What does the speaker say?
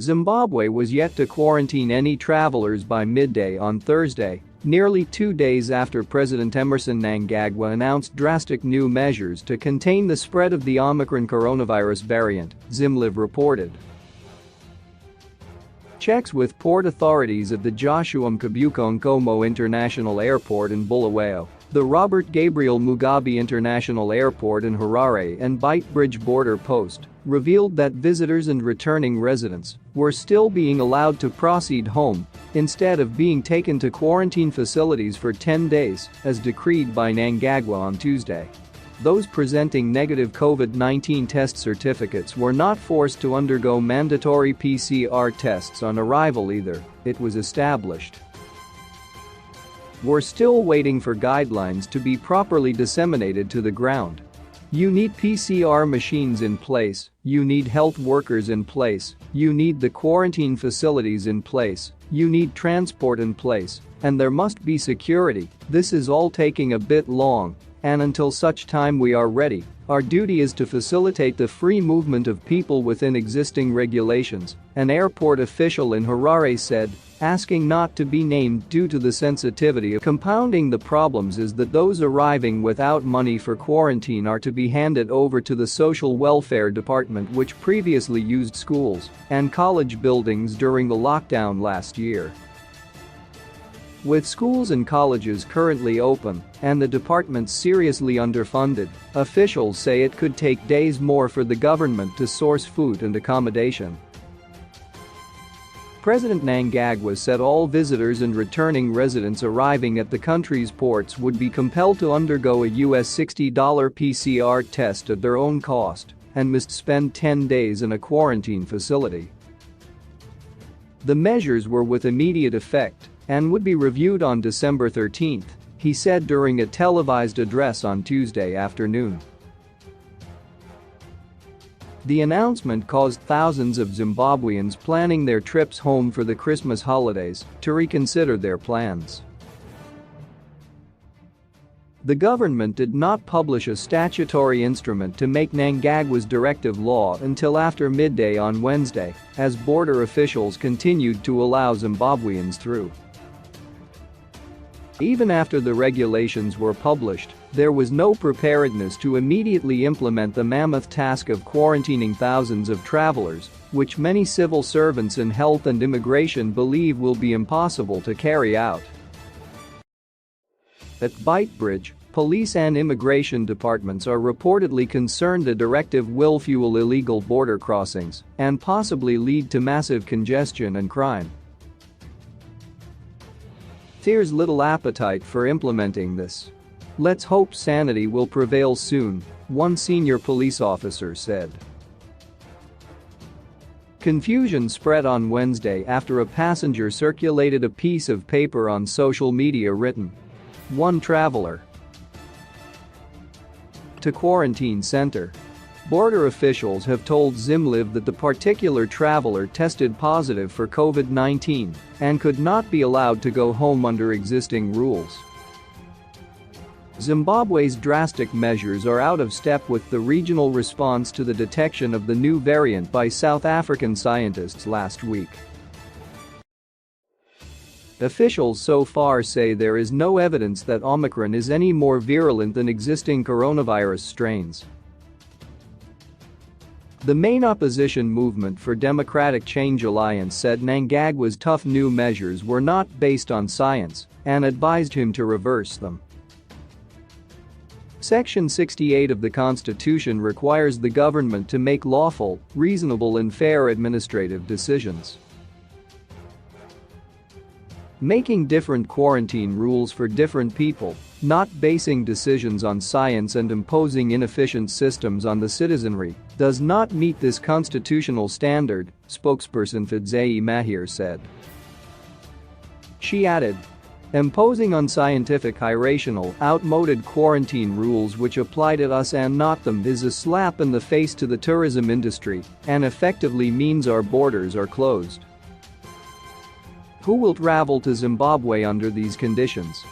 Zimbabwe was yet to quarantine any travelers by midday on Thursday, nearly 2 days after President Emmerson Mnangagwa announced drastic new measures to contain the spread of the Omicron coronavirus variant, Zimliv reported. Checks with port authorities at the Joshua Mkabuko Nkomo International Airport in Bulawayo, the Robert Gabriel Mugabe International Airport in Harare and Beitbridge border post revealed that visitors and returning residents were still being allowed to proceed home instead of being taken to quarantine facilities for 10 days, as decreed by Mnangagwa on Tuesday. Those presenting negative COVID-19 test certificates were not forced to undergo mandatory PCR tests on arrival either, it was established. We're still waiting for guidelines to be properly disseminated to the ground. You need PCR machines in place, you need health workers in place, you need the quarantine facilities in place, you need transport in place, and there must be security. This is all taking a bit long, and until such time we are ready, our duty is to facilitate the free movement of people within existing regulations, an airport official in Harare said, asking not to be named due to the sensitivity of compounding the problems is that those arriving without money for quarantine are to be handed over to the Social Welfare Department, which previously used schools and college buildings during the lockdown last year. With schools and colleges currently open and the department seriously underfunded, officials say it could take days more for the government to source food and accommodation. President Mnangagwa said all visitors and returning residents arriving at the country's ports would be compelled to undergo a US $60 PCR test at their own cost and must spend 10 days in a quarantine facility. The measures were with immediate effect and would be reviewed on December 13, he said during a televised address on Tuesday afternoon. The announcement caused thousands of Zimbabweans planning their trips home for the Christmas holidays to reconsider their plans. The government did not publish a statutory instrument to make Mnangagwa's directive law until after midday on Wednesday, as border officials continued to allow Zimbabweans through. Even after the regulations were published, there was no preparedness to immediately implement the mammoth task of quarantining thousands of travelers, which many civil servants in health and immigration believe will be impossible to carry out. At Beitbridge, police and immigration departments are reportedly concerned the directive will fuel illegal border crossings and possibly lead to massive congestion and crime. There's little appetite for implementing this. Let's hope sanity will prevail soon, one senior police officer said. Confusion spread on Wednesday after a passenger circulated a piece of paper on social media written, "One traveler to quarantine center." Border officials have told Zimliv that the particular traveler tested positive for COVID-19 and could not be allowed to go home under existing rules. Zimbabwe's drastic measures are out of step with the regional response to the detection of the new variant by South African scientists last week. Officials so far say there is no evidence that Omicron is any more virulent than existing coronavirus strains. The main opposition movement for Democratic Change Alliance said Mnangagwa's tough new measures were not based on science and advised him to reverse them. Section 68 of the Constitution requires the government to make lawful, reasonable and fair administrative decisions. Making different quarantine rules for different people, not basing decisions on science and imposing inefficient systems on the citizenry, does not meet this constitutional standard, spokesperson Fadzai Mahir said. She added, imposing unscientific, irrational, outmoded quarantine rules which apply to us and not them is a slap in the face to the tourism industry and effectively means our borders are closed. Who will travel to Zimbabwe under these conditions?